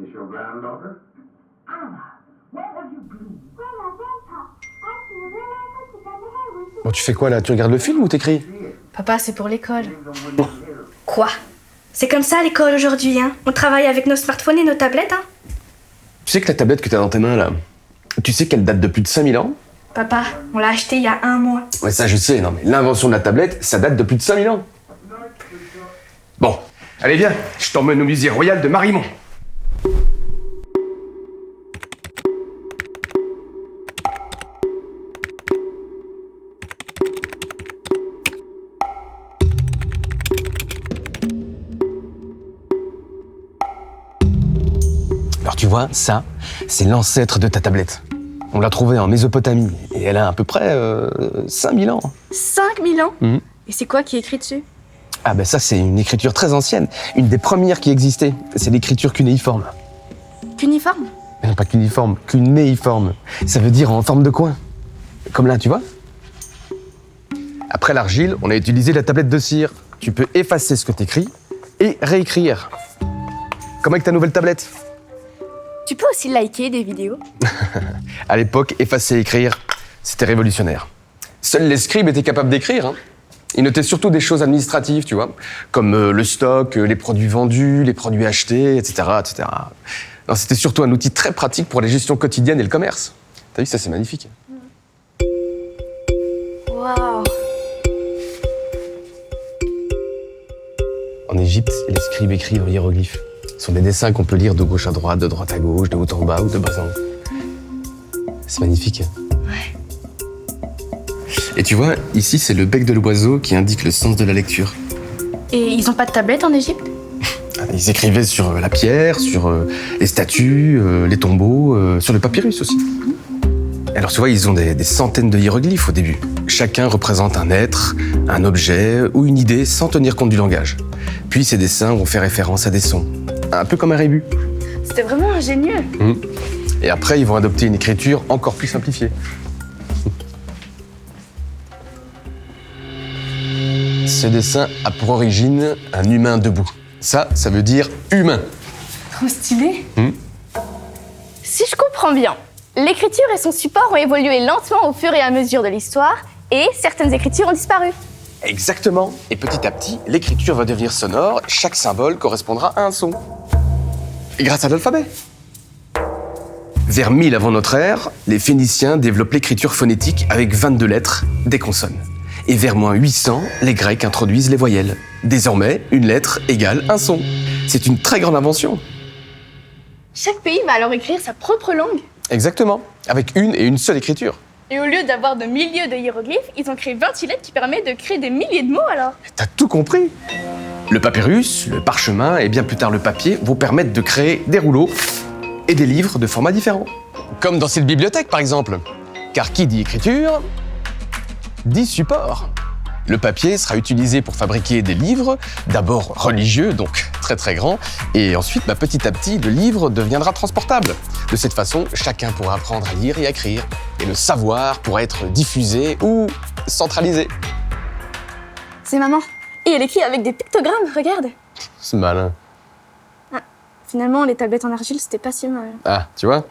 Is your granddaughter? Anna, what would you please? Grandma, Grandpa, I feel really good to get the hair. Bon, tu fais quoi là? Tu regardes le film ou t'écris? Papa, c'est pour l'école. Quoi? C'est comme ça à l'école aujourd'hui, hein? On travaille avec nos smartphones et nos tablettes, hein? Tu sais que la tablette que t'as dans tes mains là, tu sais qu'elle date de plus de 5000 ans? Papa, on l'a acheté il y a 1 mois. Ouais, ça je sais, non mais l'invention de la tablette, ça date de plus de 5000 ans. Bon, allez viens, je t'emmène au musée royal de Marimont. Alors tu vois, ça, c'est l'ancêtre de ta tablette. On l'a trouvée en Mésopotamie et elle a à peu près 5000 ans. 5000 ans? Mhm. Et c'est quoi qui est écrit dessus? Ah ben ça, c'est une écriture très ancienne, une des premières qui existait. C'est l'écriture cunéiforme. Cuniforme? Non, pas cuniforme, cunéiforme. Ça veut dire en forme de coin. Comme là, tu vois? Après l'argile, on a utilisé la tablette de cire. Tu peux effacer ce que t'écris et réécrire. Comme avec ta nouvelle tablette. Tu peux aussi liker des vidéos. À l'époque, effacer et écrire, c'était révolutionnaire. Seuls les scribes étaient capables d'écrire, hein. Ils notaient surtout des choses administratives, tu vois, comme le stock, les produits vendus, les produits achetés, etc., etc. Non, c'était surtout un outil très pratique pour la gestion quotidienne et le commerce. T'as vu, ça c'est magnifique. Waouh! En Égypte, les scribes écrivent en hiéroglyphes. Ce sont des dessins qu'on peut lire de gauche à droite, de droite à gauche, de haut en bas ou de bas en haut. C'est magnifique. Ouais. Et tu vois, ici, c'est le bec de l'oiseau qui indique le sens de la lecture. Et ils ont pas de tablette en Égypte? Ils écrivaient sur la pierre, sur les statues, les tombeaux, sur le papyrus aussi. Alors tu vois, ils ont des centaines de hiéroglyphes au début. Chacun représente un être, un objet ou une idée sans tenir compte du langage. Puis ces dessins vont faire référence à des sons, un peu comme un rébus. C'était vraiment ingénieux. Et après, ils vont adopter une écriture encore plus simplifiée. Ce dessin a pour origine un humain debout. Ça veut dire humain. Trop stylé. Si je comprends bien, l'écriture et son support ont évolué lentement au fur et à mesure de l'histoire et certaines écritures ont disparu. Exactement. Et petit à petit, l'écriture va devenir sonore, chaque symbole correspondra à un son. Et grâce à l'alphabet. Vers 1000 avant notre ère, les Phéniciens développent l'écriture phonétique avec 22 lettres, des consonnes. Et vers moins 800, les Grecs introduisent les voyelles. Désormais, une lettre égale un son. C'est une très grande invention. Chaque pays va alors écrire sa propre langue. Exactement. Avec une et une seule écriture. Et au lieu d'avoir de milliers de hiéroglyphes, ils ont créé 20 lettres qui permettent de créer des milliers de mots alors. T'as tout compris. Le papyrus, le parchemin et bien plus tard le papier vont permettre de créer des rouleaux et des livres de formats différents. Comme dans cette bibliothèque par exemple. Car qui dit écriture, dit support. Le papier sera utilisé pour fabriquer des livres, d'abord religieux, donc très très grands, et ensuite petit à petit le livre deviendra transportable. De cette façon, chacun pourra apprendre à lire et à écrire, et le savoir pourra être diffusé ou centralisé. C'est maman. Et elle écrit avec des pictogrammes, regarde. C'est malin. Finalement, les tablettes en argile, c'était pas si mal. Ah, tu vois?